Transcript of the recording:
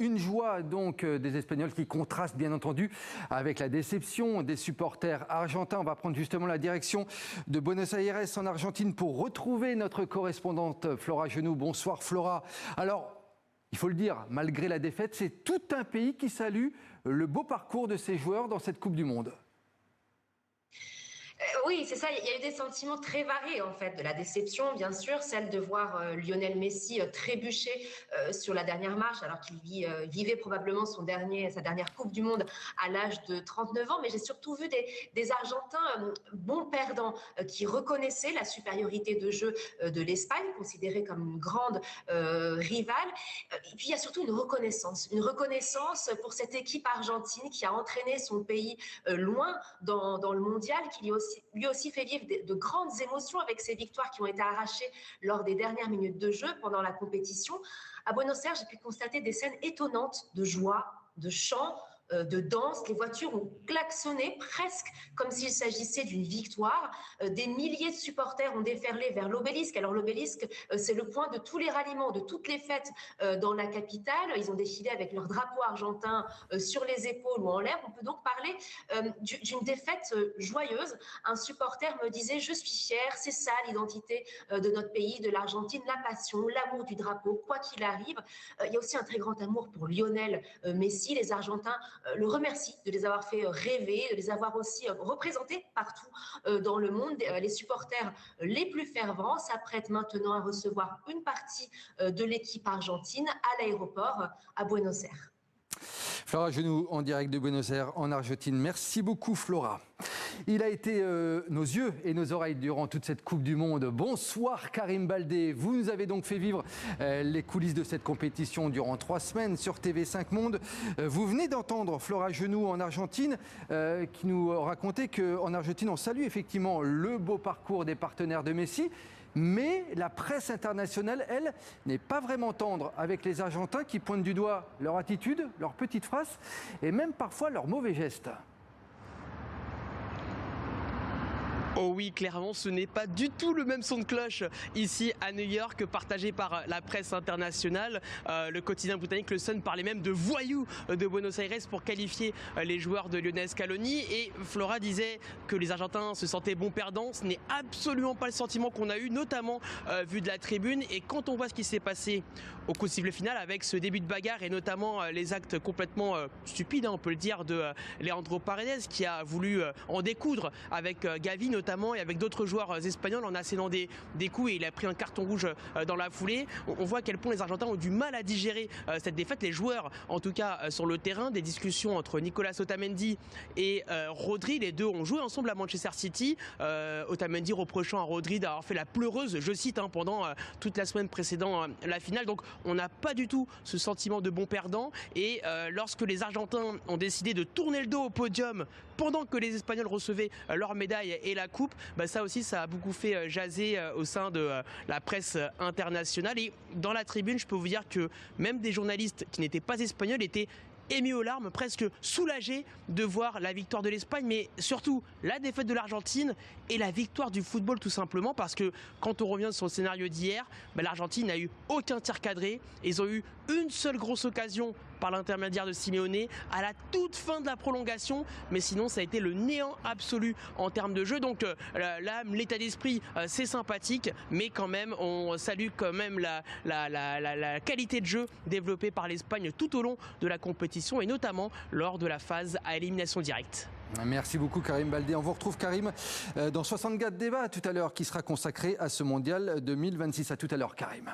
Une joie donc des Espagnols qui contraste bien entendu avec la déception des supporters argentins. On va prendre justement la direction de Buenos Aires en Argentine pour retrouver notre correspondante Flora Genoux. Bonsoir Flora. Alors, il faut le dire, malgré la défaite, c'est tout un pays qui salue le beau parcours de ses joueurs dans cette Coupe du Monde. Oui, c'est ça. Il y a eu des sentiments très variés, en fait, de la déception, bien sûr, celle de voir Lionel Messi trébucher sur la dernière marche, alors qu'il vivait probablement sa dernière Coupe du Monde à l'âge de 39 ans. Mais j'ai surtout vu des Argentins bons perdants qui reconnaissaient la supériorité de jeu de l'Espagne, considérée comme une grande rivale. Et puis, il y a surtout une reconnaissance pour cette équipe argentine qui a entraîné son pays loin dans le mondial, qui lui aussi fait vivre de grandes émotions avec ces victoires qui ont été arrachées lors des dernières minutes de jeu pendant la compétition. À Buenos Aires, j'ai pu constater des scènes étonnantes de joie, de chant, de danse. Les voitures ont klaxonné presque comme s'il s'agissait d'une victoire. Des milliers de supporters ont déferlé vers l'obélisque. Alors l'obélisque, c'est le point de tous les ralliements, de toutes les fêtes dans la capitale. Ils ont défilé avec leur drapeau argentin sur les épaules ou en l'air. On peut donc parler d'une défaite joyeuse. Un supporter me disait « Je suis fier, c'est ça l'identité de notre pays, de l'Argentine, la passion, l'amour du drapeau, quoi qu'il arrive ». Il y a aussi un très grand amour pour Lionel Messi. Les Argentins le remercie de les avoir fait rêver, de les avoir aussi représentés partout dans le monde. Les supporters les plus fervents s'apprêtent maintenant à recevoir une partie de l'équipe argentine à l'aéroport à Buenos Aires. Flora Genoux en direct de Buenos Aires en Argentine. Merci beaucoup Flora. Il a été nos yeux et nos oreilles durant toute cette Coupe du Monde. Bonsoir Karim Baldé. Vous nous avez donc fait vivre les coulisses de cette compétition durant 3 semaines sur TV5 Monde. Vous venez d'entendre Flora Genoux en Argentine qui nous racontait qu'en Argentine, on salue effectivement le beau parcours des partenaires de Messi. Mais la presse internationale, elle, n'est pas vraiment tendre avec les Argentins qui pointent du doigt leur attitude, leurs petites phrases et même parfois leurs mauvais gestes. Oh oui, clairement, ce n'est pas du tout le même son de cloche ici à New York partagé par la presse internationale. Le quotidien britannique, le Sun, parlait même de voyous de Buenos Aires pour qualifier les joueurs de Lionel Scaloni. Et Flora disait que les Argentins se sentaient bons perdants. Ce n'est absolument pas le sentiment qu'on a eu, notamment vu de la tribune. Et quand on voit ce qui s'est passé au coup de sifflet final avec ce début de bagarre et notamment les actes complètement stupides, on peut le dire, de Leandro Paredes qui a voulu en découdre avec Gavi notamment et avec d'autres joueurs espagnols en assénant des coups et il a pris un carton rouge dans la foulée. On voit à quel point les Argentins ont du mal à digérer cette défaite. Les joueurs, en tout cas sur le terrain, des discussions entre Nicolas Otamendi et Rodri, les deux ont joué ensemble à Manchester City. Otamendi reprochant à Rodri d'avoir fait la pleureuse, je cite, pendant toute la semaine précédant la finale. Donc on n'a pas du tout ce sentiment de bon perdant et lorsque les Argentins ont décidé de tourner le dos au podium pendant que les Espagnols recevaient leur médaille et la coupe, ça aussi ça a beaucoup fait jaser au sein de la presse internationale. Et dans la tribune, je peux vous dire que même des journalistes qui n'étaient pas espagnols étaient émis aux larmes, presque soulagés de voir la victoire de l'Espagne, mais surtout la défaite de l'Argentine et la victoire du football tout simplement, parce que quand on revient sur le scénario d'hier, l'Argentine n'a eu aucun tir cadré, ils ont eu une seule grosse occasion par l'intermédiaire de Simeone à la toute fin de la prolongation, mais sinon ça a été le néant absolu en termes de jeu. Donc l'âme, l'état d'esprit, c'est sympathique, mais quand même on salue quand même la qualité de jeu développée par l'Espagne tout au long de la compétition et notamment lors de la phase à élimination directe. Merci beaucoup Karim Baldé. On vous retrouve Karim dans 64 débats tout à l'heure qui sera consacré à ce mondial 2026. À tout à l'heure Karim.